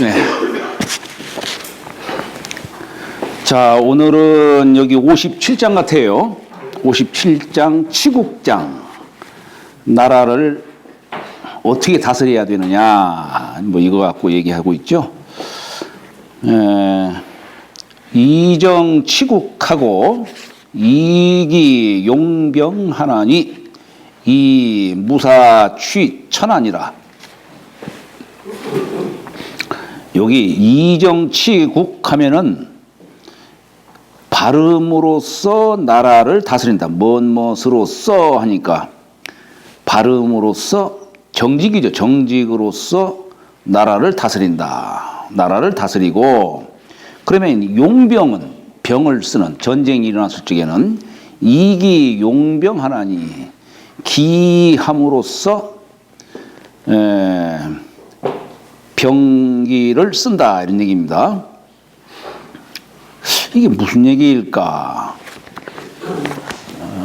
네. 자, 오늘은 여기 57장 같아요. 57장 치국장. 나라를 어떻게 다스려야 되느냐. 뭐 이거 갖고 얘기하고 있죠. 이정 치국하고 이기 용병하나니 이 무사 취 천하니라. 여기 이정치국 하면은 발음으로써 나라를 다스린다. 무엇으로써 하니까 발음으로써 정직이죠. 정직으로써 나라를 다스린다. 나라를 다스리고, 그러면 용병은 병을 쓰는, 전쟁이 일어났을 적에는 이기 용병하나니 기함으로써 병기를 쓴다, 이런 얘기입니다. 이게 무슨 얘기일까?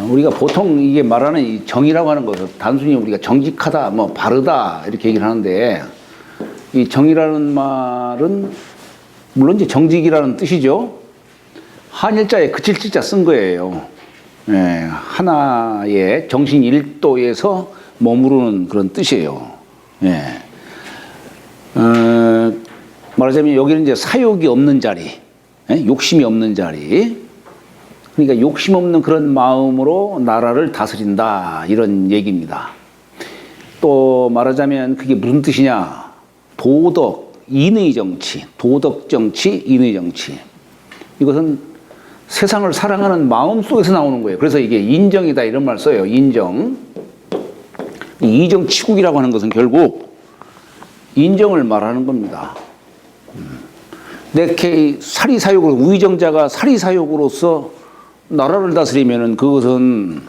우리가 보통 이게 말하는 이 정의라고 하는 것은 단순히 우리가 정직하다, 뭐 바르다 이렇게 얘기를 하는데, 이 정의라는 말은 물론 이제 정직이라는 뜻이죠. 한일자에 그칠칠자 쓴 거예요. 하나의 정신 일도에서 머무르는 그런 뜻이에요. 말하자면 여기는 이제 사욕이 없는 자리, 욕심이 없는 자리. 그러니까 욕심 없는 그런 마음으로 나라를 다스린다, 이런 얘기입니다. 또 말하자면 그게 무슨 뜻이냐? 도덕, 인의 정치, 도덕 정치, 인의 정치. 이것은 세상을 사랑하는 마음 속에서 나오는 거예요. 그래서 이게 인정이다, 이런 말 써요. 인정. 이정치국이라고 하는 것은 결국 인정을 말하는 겁니다. 내 사리사욕으로, 우의정자가 사리사욕으로서 나라를 다스리면은 그것은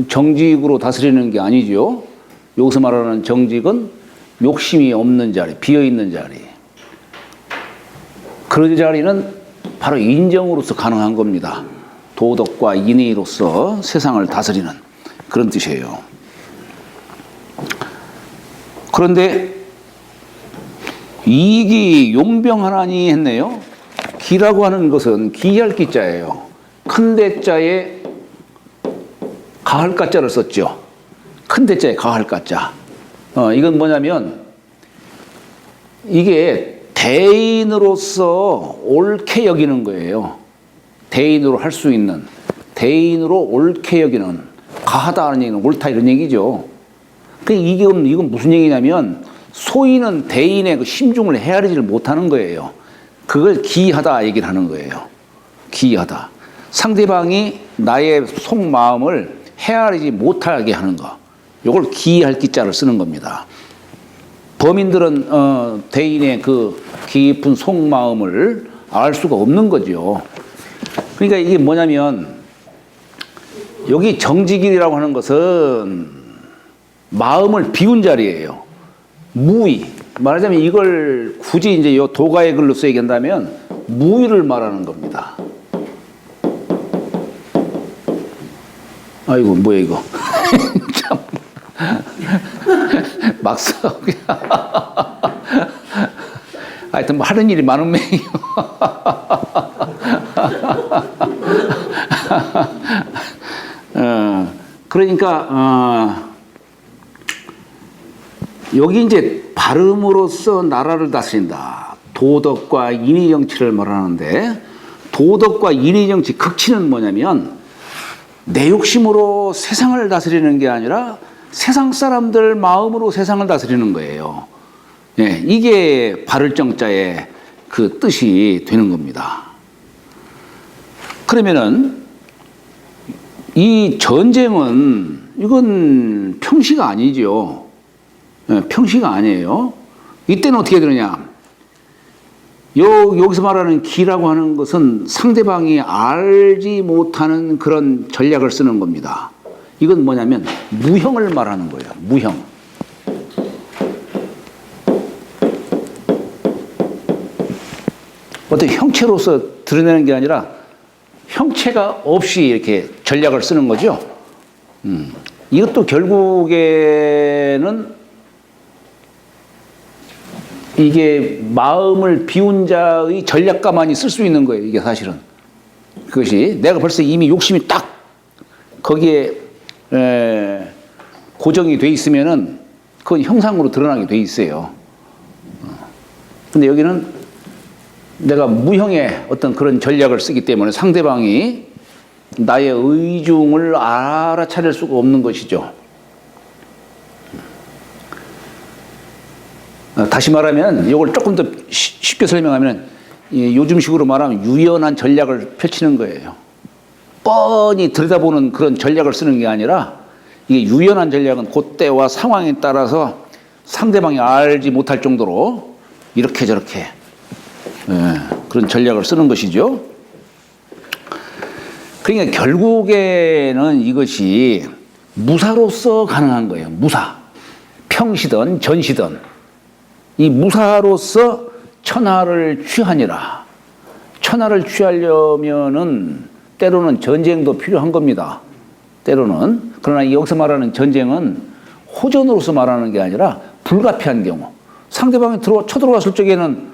정직으로 다스리는 게 아니죠. 여기서 말하는 정직은 욕심이 없는 자리, 비어있는 자리. 그런 자리는 바로 인정으로서 가능한 겁니다. 도덕과 인의로서 세상을 다스리는 그런 뜻이에요. 그런데 이기 용병하나니 했네요. 기라고 하는 것은 기할 기자예요. 큰 대자에 가할 가자를 썼죠. 큰 대자에 가할 가자. 이건 뭐냐면 이게 대인으로서 옳게 여기는 거예요. 대인으로 할 수 있는, 대인으로 옳게 여기는, 가하다 하는 얘기는 옳다, 이런 얘기죠. 이건 무슨 얘기냐면 소인은 대인의 그 심중을 헤아리지를 못하는 거예요. 그걸 기하다 얘기를 하는 거예요. 기하다. 상대방이 나의 속마음을 헤아리지 못하게 하는 거. 이걸 기할 기자를 쓰는 겁니다. 범인들은 대인의 그 깊은 속마음을 알 수가 없는 거죠. 그러니까 이게 뭐냐면 여기 정직이라고 하는 것은 마음을 비운 자리예요. 무의. 말하자면 이걸 굳이 이제 요 도가의 글로서 얘기한다면 무의를 말하는 겁니다. 아이고, 뭐야 이거. 참. 막 써. 하여튼 뭐 하는 일이 많은 명이요. 그러니까 여기 이제 발음으로써 나라를 다스린다. 도덕과 인의 정치를 말하는데, 도덕과 인의 정치 극치는 뭐냐면 내 욕심으로 세상을 다스리는 게 아니라 세상 사람들 마음으로 세상을 다스리는 거예요. 이게 바를 정자의 그 뜻이 되는 겁니다. 그러면은 이 전쟁은 이건 평시가 아니죠. 평시가 아니에요. 이때는 어떻게 되느냐? 여기서 말하는 기라고 하는 것은 상대방이 알지 못하는 그런 전략을 쓰는 겁니다. 이건 뭐냐면 무형을 말하는 거예요. 무형. 어떤 형체로서 드러내는 게 아니라 형체가 없이 이렇게 전략을 쓰는 거죠. 이것도 결국에는 이게 마음을 비운 자의 전략가만이 쓸 수 있는 거예요. 이게 사실은. 그것이 내가 벌써 이미 욕심이 딱 거기에 고정이 돼 있으면은 그건 형상으로 드러나게 돼 있어요. 근데 여기는 내가 무형의 어떤 그런 전략을 쓰기 때문에 상대방이 나의 의중을 알아차릴 수가 없는 것이죠. 다시 말하면 이걸 조금 더 쉽게 설명하면 요즘식으로 말하면 유연한 전략을 펼치는 거예요. 뻔히 들여다보는 그런 전략을 쓰는 게 아니라 이게 유연한 전략은 그때와 상황에 따라서 상대방이 알지 못할 정도로 이렇게 저렇게 그런 전략을 쓰는 것이죠. 그러니까 결국에는 이것이 무사로서 가능한 거예요. 무사. 평시든 전시든 이 무사로서 천하를 취하니라. 천하를 취하려면은 때로는 전쟁도 필요한 겁니다. 때로는. 그러나 여기서 말하는 전쟁은 호전으로서 말하는 게 아니라 불가피한 경우. 상대방이 쳐들어왔을 적에는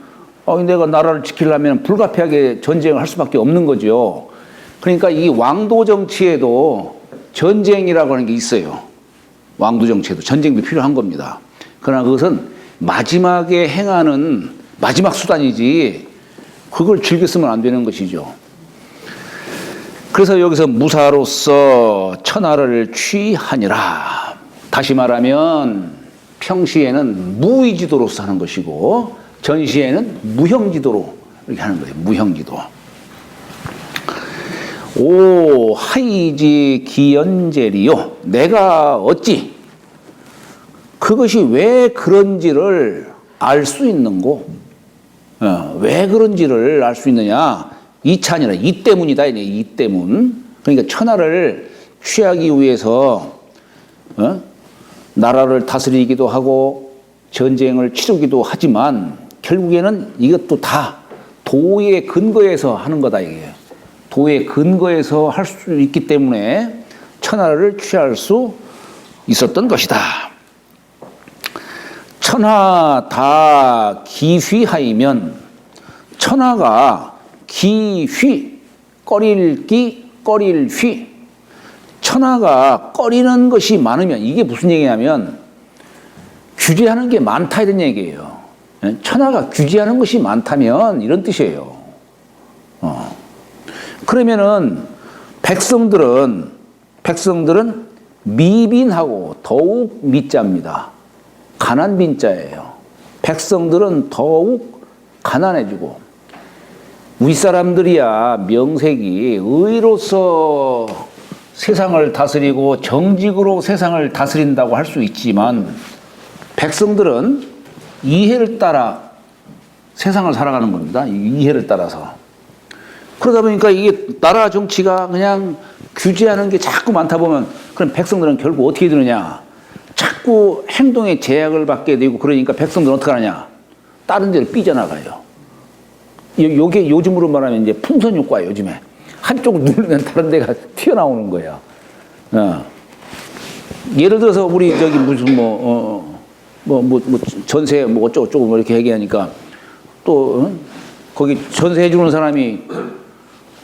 내가 나라를 지키려면 불가피하게 전쟁을 할 수밖에 없는 거죠. 그러니까 이 왕도 정치에도 전쟁이라고 하는 게 있어요. 왕도 정치에도 전쟁도 필요한 겁니다. 그러나 그것은 마지막에 행하는 마지막 수단이지 그걸 즐겨 쓰면 안 되는 것이죠. 그래서 여기서 무사로서 천하를 취하니라. 다시 말하면 평시에는 무의지도로서 하는 것이고 전시에는 무형지도로 이렇게 하는 거예요. 무형지도. 오 하이지 기연제리요. 내가 어찌 그것이 왜 그런지를 알 수 있는고, 왜 그런지를 알 수 있느냐. 이차 아니라 이 때문이다. 이 때문. 그러니까 천하를 취하기 위해서 나라를 다스리기도 하고 전쟁을 치르기도 하지만 결국에는 이것도 다 도의 근거에서 하는 거다 이게. 도의 근거에서 할 수 있기 때문에 천하를 취할 수 있었던 것이다. 천하 다 기휘하이면 천하가 기휘 꺼릴기 꺼릴휘 천하가 꺼리는 것이 많으면 이게 무슨 얘기냐면 규제하는 게 많다 이런 얘기예요. 천하가 규제하는 것이 많다면 이런 뜻이에요. 그러면은 백성들은 미빈하고 더욱 미자입니다. 가난 빈자예요. 백성들은 더욱 가난해지고 윗사람들이야 명색이 의로서 세상을 다스리고 정직으로 세상을 다스린다고 할 수 있지만 백성들은 이해를 따라 세상을 살아가는 겁니다. 이해를 따라서. 그러다 보니까 이게 나라 정치가 그냥 규제하는 게 자꾸 많다 보면 그럼 백성들은 결국 어떻게 되느냐. 자꾸 행동에 제약을 받게 되고 그러니까 백성들은 어떻게 하느냐. 다른 데로 삐져나가요. 요게 요즘으로 말하면 이제 풍선 효과예요. 요즘에. 한쪽을 누르면 다른 데가 튀어나오는 거예요. 예를 들어서 우리 저기 무슨 전세 어쩌고 이렇게 얘기하니까 또 거기 전세해 주는 사람이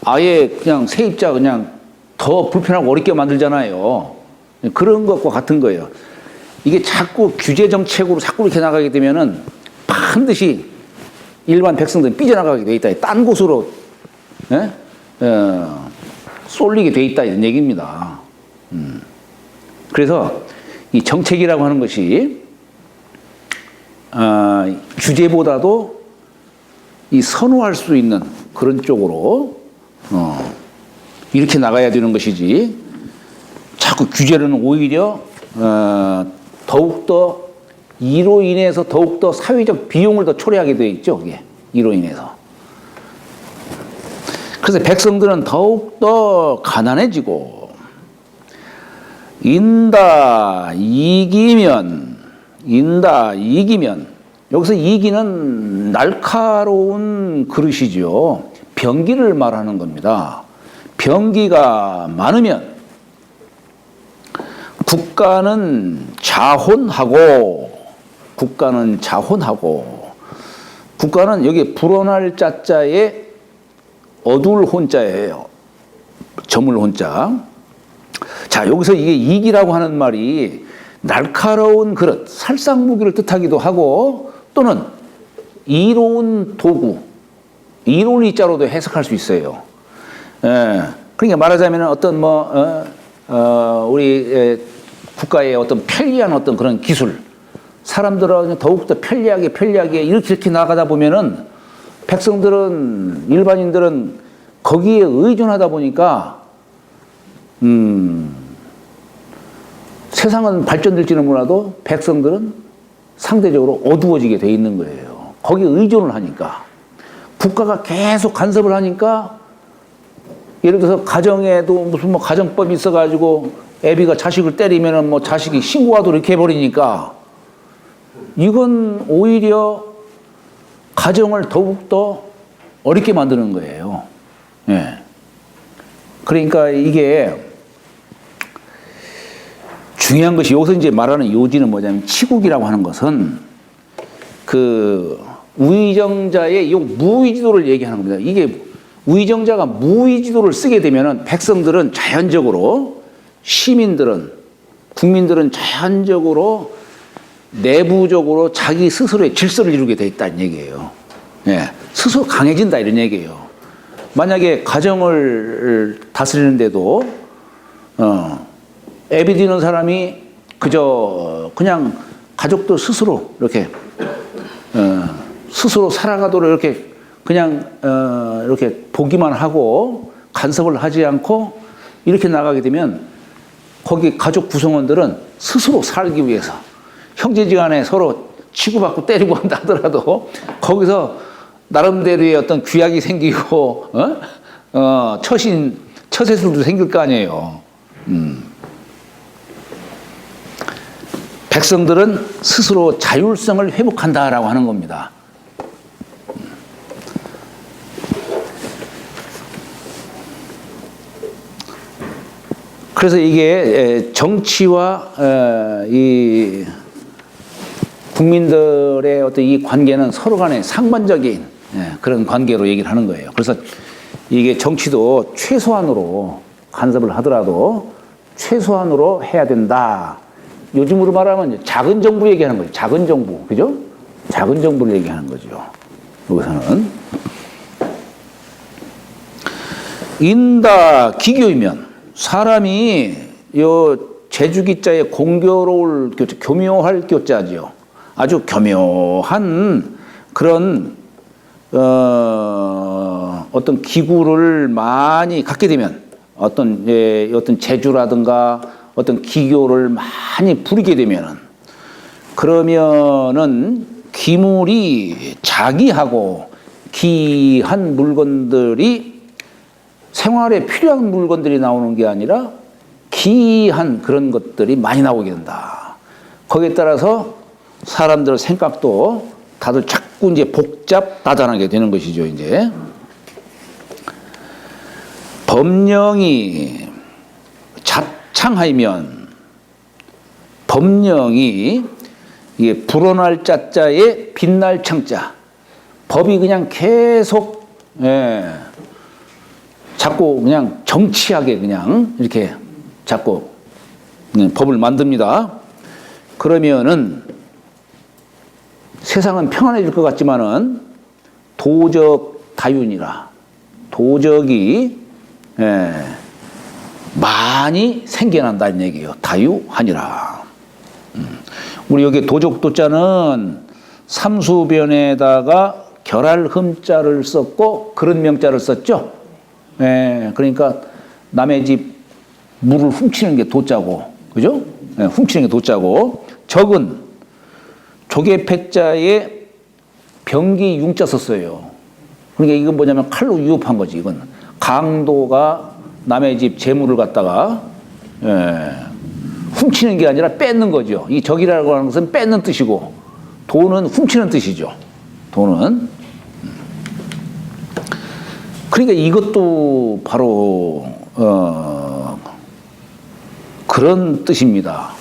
아예 그냥 세입자 그냥 더 불편하고 어렵게 만들잖아요. 그런 것과 같은 거예요. 이게 자꾸 규제 정책으로 자꾸 이렇게 나가게 되면은 반드시 일반 백성들이 삐져나가게 돼 있다. 딴 곳으로 쏠리게 돼 있다 이런 얘기입니다. 그래서 이 정책이라고 하는 것이 규제보다도 이 선호할 수 있는 그런 쪽으로 이렇게 나가야 되는 것이지 자꾸 규제는 오히려 더욱더 이로 인해서 더욱더 사회적 비용을 더 초래하게 되어 있죠. 그게 이로 인해서. 그래서 백성들은 더욱더 가난해지고 인다 이기면 여기서 이기는 날카로운 그릇이죠. 병기를 말하는 겁니다. 병기가 많으면 국가는 자혼하고 국가는 여기 불어날 자자에 어둘 혼자예요. 저물 혼자. 자, 여기서 이게 이기라고 하는 말이 날카로운 그릇, 살상무기를 뜻하기도 하고 또는 이로운 도구, 이로운 이자로도 해석할 수 있어요. 그러니까 말하자면 어떤 우리 국가의 어떤 편리한 어떤 그런 기술, 사람들은 더욱더 편리하게 이렇게 나가다 보면은 백성들은, 일반인들은 거기에 의존하다 보니까 세상은 발전될지는 몰라도 백성들은 상대적으로 어두워지게 돼 있는 거예요. 거기에 의존을 하니까. 국가가 계속 간섭을 하니까 예를 들어서 가정에도 무슨 가정법이 있어가지고 애비가 자식을 때리면은 자식이 신고하도록 이렇게 해버리니까 이건 오히려 가정을 더욱더 어렵게 만드는 거예요. 예. 그러니까 이게 중요한 것이 여기서 이제 말하는 요지는 뭐냐면 치국이라고 하는 것은 그 우의정자의 이 무의지도를 얘기하는 겁니다. 이게 우의정자가 무의지도를 쓰게 되면은 백성들은 자연적으로 시민들은 국민들은 자연적으로 내부적으로 자기 스스로의 질서를 이루게 돼 있다는 얘기예요. 예. 스스로 강해진다 이런 얘기예요. 만약에 가정을 다스리는데도 애비 뒤는 사람이 그냥 가족들 스스로 이렇게 스스로 살아가도록 이렇게 그냥 이렇게 보기만 하고 간섭을 하지 않고 이렇게 나가게 되면 거기 가족 구성원들은 스스로 살기 위해서 형제지간에 서로 치고받고 때리고 한다 하더라도 거기서 나름대로의 어떤 규약이 생기고 처세술도 생길 거 아니에요. 백성들은 스스로 자율성을 회복한다라고 하는 겁니다. 그래서 이게 정치와 이 국민들의 어떤 이 관계는 서로 간에 상반적인 그런 관계로 얘기를 하는 거예요. 그래서 이게 정치도 최소한으로 간섭을 하더라도 최소한으로 해야 된다. 요즘으로 말하면 작은 정부 얘기하는 거죠. 작은 정부. 그죠? 작은 정부를 얘기하는 거죠. 여기서는. 인다 기교이면 사람이 요 제주기자에 공교로울 교자, 교묘할 교자죠. 아주 교묘한 그런 어떤 기구를 많이 갖게 되면 어떤 재주라든가 어떤 기교를 많이 부리게 되면은 그러면은 기물이 자기하고 귀한 물건들이 생활에 필요한 물건들이 나오는 게 아니라 귀한 그런 것들이 많이 나오게 된다. 거기에 따라서 사람들 생각도 다들 자꾸 이제 복잡다단하게 되는 것이죠, 이제. 법령이 자창하면 법령이 이게 불어날 자자에 빛날 창자. 법이 그냥 계속 자꾸 그냥 정치하게 그냥 이렇게 자꾸 법을 만듭니다. 그러면은 세상은 평안해질 것 같지만은 도적 다윤이라 도적이 많이 생겨난다는 얘기예요. 다유하니라. 우리 여기 도적도자는 삼수변에다가 결할 흠자를 썼고 그런 명자를 썼죠. 그러니까 남의 집 물을 훔치는 게 도자고, 그죠? 훔치는 게 도자고, 적은 조개팩자에 병기 융자 썼어요. 그러니까 이건 뭐냐면 칼로 유업한 거지. 이건 강도가 남의 집 재물을 갖다가 훔치는 게 아니라 뺏는 거죠. 이 적이라고 하는 것은 뺏는 뜻이고 도는 훔치는 뜻이죠. 도는. 그러니까 이것도 바로 그런 뜻입니다.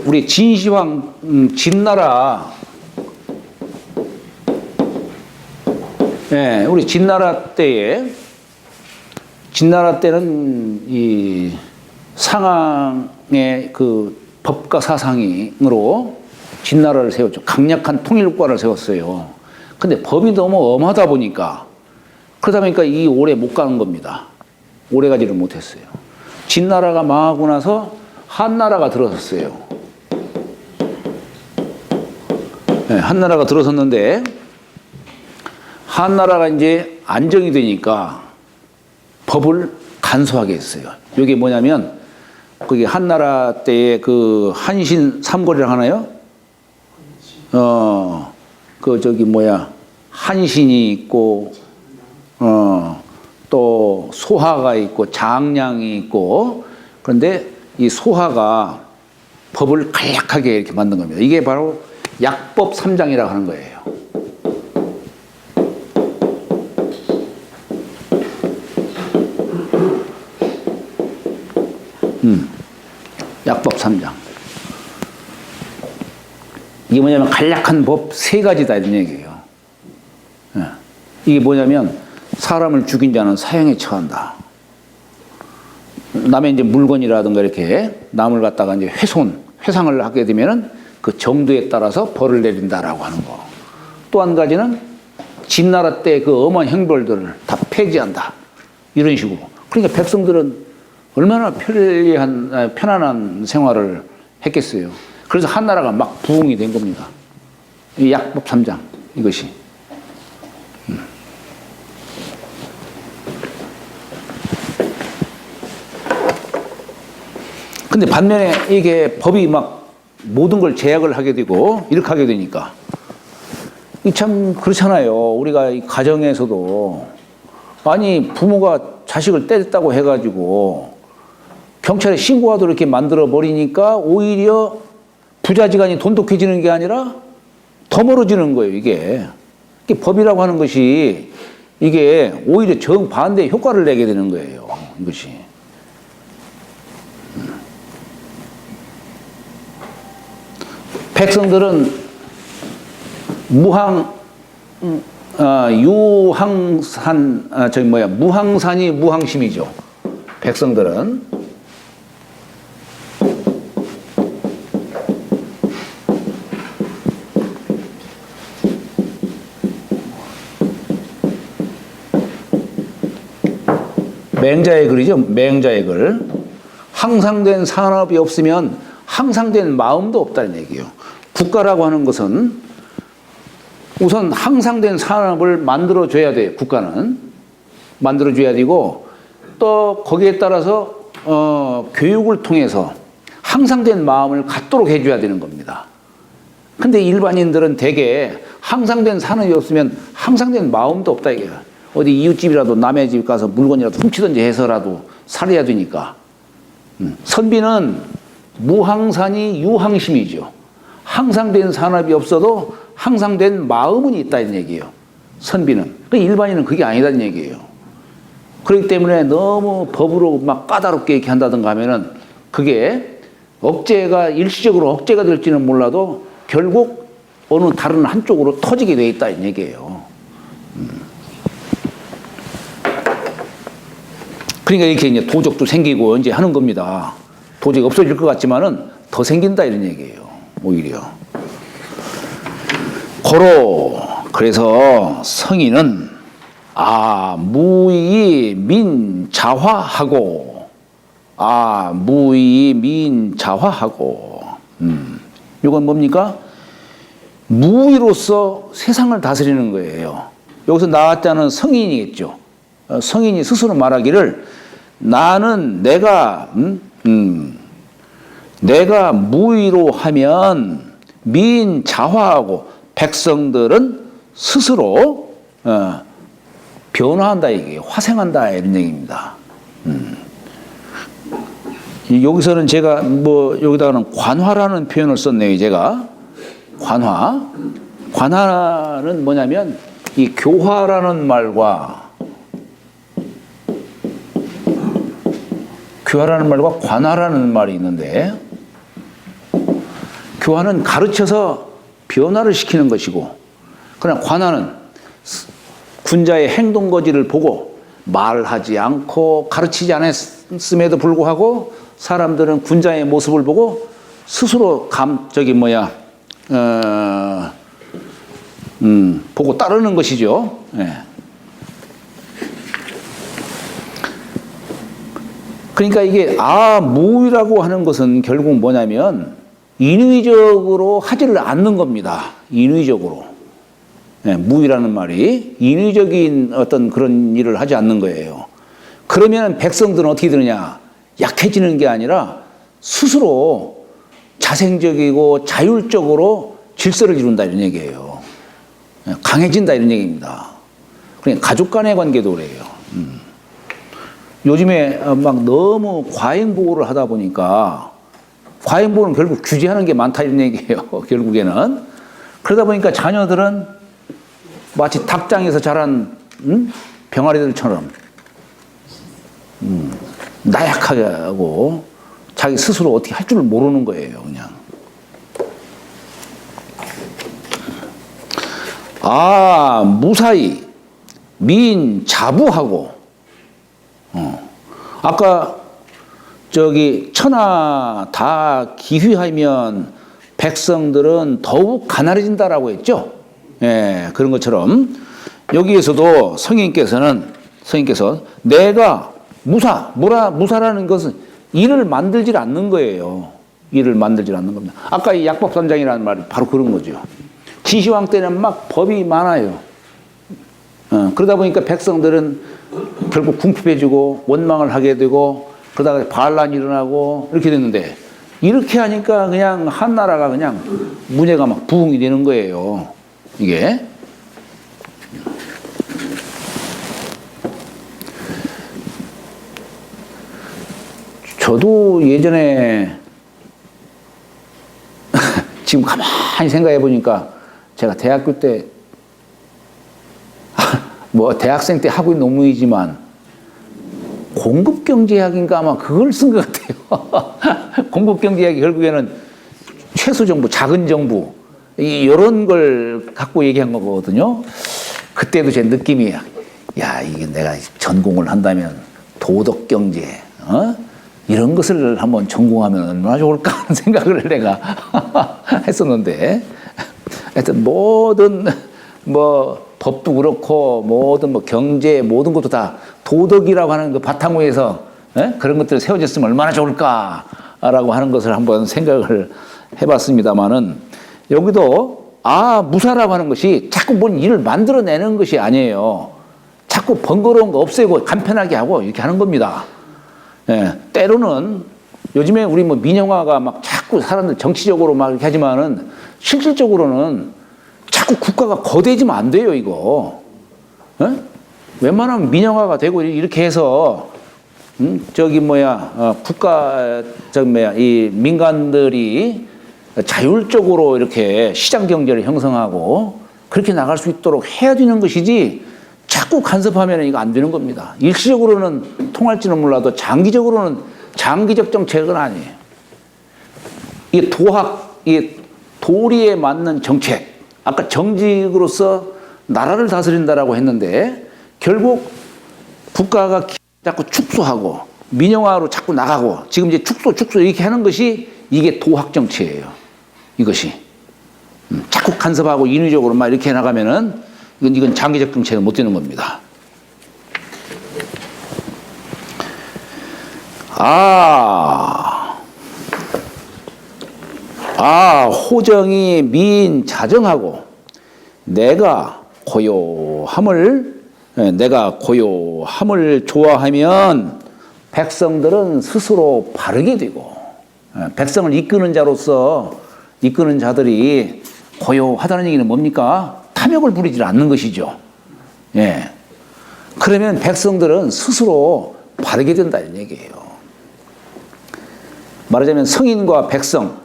우리 진시황 진나라 예, 우리 진나라 때는 이 상황의 그 법과 사상으로 진나라를 세웠죠. 강력한 통일국가를 세웠어요. 근데 법이 너무 엄하다 보니까, 그러다 보니까 이 오래 못 가는 겁니다. 오래 가지를 못했어요. 진나라가 망하고 나서 한나라가 들어섰어요. 네, 한나라가 들어섰는데, 한나라가 이제 안정이 되니까 법을 간소하게 했어요. 이게 뭐냐면, 그게 한나라 때에 그 한신 삼골이라고 하나요? 한신이 있고, 또 소하가 있고, 장량이 있고, 그런데 이 소하가 법을 간략하게 이렇게 만든 겁니다. 이게 바로 약법 3장이라고 하는 거예요. 약법 3장. 이게 뭐냐면 간략한 법 3가지다 이런 얘기예요. 이게 뭐냐면 사람을 죽인 자는 사형에 처한다. 남의 이제 물건이라든가 이렇게 남을 갖다가 이제 회상을 하게 되면은 그 정도에 따라서 벌을 내린다라고 하는 거. 또 한 가지는 진나라 때 그 엄한 형벌들을 다 폐지한다. 이런 식으로. 그러니까 백성들은 얼마나 편안한 생활을 했겠어요. 그래서 한나라가 막 부흥이 된 겁니다. 이 약법 3장 이것이. 근데 반면에 이게 법이 막 모든 걸 제약을 하게 되고 이렇게 하게 되니까 참 그렇잖아요. 우리가 이 가정에서도 아니 부모가 자식을 때렸다고 해가지고 경찰에 신고하도록 이렇게 만들어 버리니까 오히려 부자지간이 돈독해지는 게 아니라 더 멀어지는 거예요. 이게 법이라고 하는 것이 이게 오히려 정반대의 효과를 내게 되는 거예요. 이것이. 백성들은 무항산이 무항심이죠. 백성들은. 맹자의 글이죠. 맹자의 글. 항상된 산업이 없으면 항상된 마음도 없다는 얘기예요. 국가라고 하는 것은 우선 항상된 산업을 만들어줘야 돼요. 국가는 만들어줘야 되고 또 거기에 따라서 교육을 통해서 항상된 마음을 갖도록 해줘야 되는 겁니다. 근데 일반인들은 대개 항상된 산업이 없으면 항상된 마음도 없다 이거야. 어디 이웃집이라도 남의 집 가서 물건이라도 훔치든지 해서라도 살아야 되니까. 선비는 무항산이 유항심이죠. 항상된 산업이 없어도 항상된 마음은 있다는 얘기예요. 선비는. 일반인은 그게 아니다는 얘기예요. 그렇기 때문에 너무 법으로 막 까다롭게 이렇게 한다든가 하면은 그게 일시적으로 억제가 될지는 몰라도 결국 어느 다른 한쪽으로 터지게 돼 있다는 얘기예요. 그러니까 이렇게 이제 도적도 생기고 이제 하는 겁니다. 도적이 없어질 것 같지만은 더 생긴다 이런 얘기예요. 오히려. 고로 그래서 성인은 무의 민자화하고 무의 민자화하고 이건 뭡니까? 무의로서 세상을 다스리는 거예요. 여기서 나왔다는 성인이겠죠. 성인이 스스로 말하기를 나는 내가 무의로 하면 민자화하고 백성들은 스스로 변화한다 이게 화생한다 이런 얘기입니다. 여기서는 제가 여기다가는 관화라는 표현을 썼네요. 제가 관화는 뭐냐면 이 교화라는 말과 관화라는 말이 있는데 교화는 가르쳐서 변화를 시키는 것이고 그러나 관화는 군자의 행동 거지를 보고 말하지 않고 가르치지 않았음에도 불구하고 사람들은 군자의 모습을 보고 스스로 보고 따르는 것이죠. 예. 그러니까 이게 무이라고 하는 것은 결국 뭐냐면 인위적으로 하지를 않는 겁니다. 인위적으로. 예, 무이라는 말이 인위적인 어떤 그런 일을 하지 않는 거예요. 그러면 백성들은 어떻게 되느냐? 약해지는 게 아니라 스스로 자생적이고 자율적으로 질서를 이룬다 이런 얘기예요. 강해진다 이런 얘기입니다. 그러니까 가족 간의 관계도 그래요. 요즘에 막 너무 과잉보호를 하다 보니까 과잉보호는 결국 규제하는 게 많다 이런 얘기예요. 결국에는. 그러다 보니까 자녀들은 마치 닭장에서 자란 병아리들처럼 나약하게 하고 자기 스스로 어떻게 할 줄 모르는 거예요. 그냥. 무사히 민자부하고 아까 천하 다 기휘하면 백성들은 더욱 가난해진다라고 했죠. 예, 그런 것처럼 여기에서도 성인께서 내가 무사라는 것은 일을 만들질 않는 거예요. 일을 만들질 않는 겁니다. 아까 이 약법선장이라는 말이 바로 그런 거죠. 지시왕 때는 막 법이 많아요. 그러다 보니까 백성들은 결국 궁핍해지고 원망을 하게 되고 그러다가 반란이 일어나고 이렇게 됐는데 이렇게 하니까 그냥 한나라가 그냥 문제가 막 부흥이 되는 거예요. 이게. 저도 예전에 지금 가만히 생각해 보니까 제가 대학교 때 대학생 때 하고 있는 논문이지만 공급경제학인가 아마 그걸 쓴 것 같아요. 공급경제학이 결국에는 최소정부, 작은 정부 이런 걸 갖고 얘기한 거거든요. 그때도 제 느낌이 이게 내가 전공을 한다면 도덕경제 이런 것을 한번 전공하면 얼마나 좋을까 하는 생각을 내가 했었는데 하여튼 모든 법도 그렇고 모든 경제 모든 것도 다 도덕이라고 하는 그 바탕 위에서 그런 것들이 세워졌으면 얼마나 좋을까라고 하는 것을 한번 생각을 해봤습니다만은 여기도 무사라고 하는 것이 자꾸 뭔 일을 만들어내는 것이 아니에요. 자꾸 번거로운 거 없애고 간편하게 하고 이렇게 하는 겁니다. 예, 때로는 요즘에 우리 민영화가 막 자꾸 사람들 정치적으로 막 이렇게 하지만은 실질적으로는 자꾸 국가가 거대해지면 안 돼요, 이거. 예? 웬만하면 민영화가 되고 이렇게 해서 이 민간들이 자율적으로 이렇게 시장 경제를 형성하고 그렇게 나갈 수 있도록 해야 되는 것이지 자꾸 간섭하면 이거 안 되는 겁니다. 일시적으로는 통할지는 몰라도 장기적으로는 장기적 정책은 아니에요. 이 도리에 맞는 정책, 아까 정직으로서 나라를 다스린다라고 했는데 결국 국가가 자꾸 축소하고 민영화로 자꾸 나가고 지금 이제 축소 이렇게 하는 것이 이게 도학 정치예요. 이것이 자꾸 간섭하고 인위적으로 막 이렇게 나가면은 이건 장기적 정책은 못 되는 겁니다. 호정이 미인 자정하고 내가 고요함을 좋아하면 백성들은 스스로 바르게 되고 백성을 이끄는 자들이 고요하다는 얘기는 뭡니까? 탐욕을 부리지 않는 것이죠. 예. 그러면 백성들은 스스로 바르게 된다 이런 얘기예요. 말하자면 성인과 백성,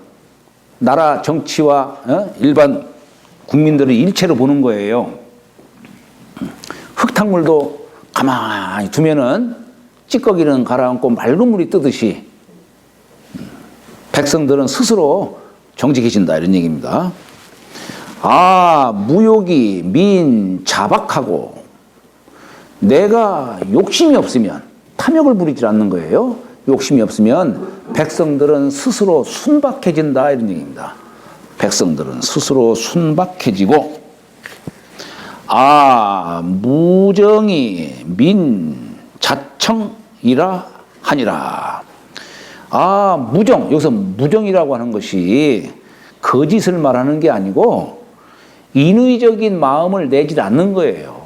나라 정치와 일반 국민들을 일체로 보는 거예요. 흙탕물도 가만히 두면은 찌꺼기는 가라앉고 맑은 물이 뜨듯이 백성들은 스스로 정직해진다 이런 얘기입니다. 무욕이 민 자박하고 내가 욕심이 없으면 탐욕을 부리지 않는 거예요. 욕심이 없으면 백성들은 스스로 순박해진다 이런 얘기입니다. 백성들은 스스로 순박해지고 무정이 민자청이라 하니라. 무정, 여기서 무정이라고 하는 것이 거짓을 말하는 게 아니고 인위적인 마음을 내지 않는 거예요.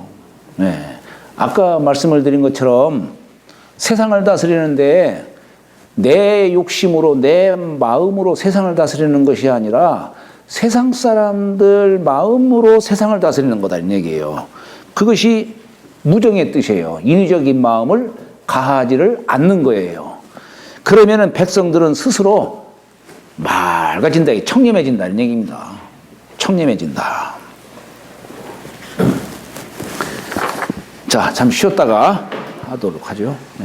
네. 아까 말씀을 드린 것처럼 세상을 다스리는데 내 욕심으로 내 마음으로 세상을 다스리는 것이 아니라 세상 사람들 마음으로 세상을 다스리는 거다 이 얘기예요. 그것이 무정의 뜻이에요. 인위적인 마음을 가하지를 않는 거예요. 그러면은 백성들은 스스로 맑아진다, 청렴해진다는 얘기입니다. 청렴해진다. 자, 잠시 쉬었다가 하도록 하죠. 네.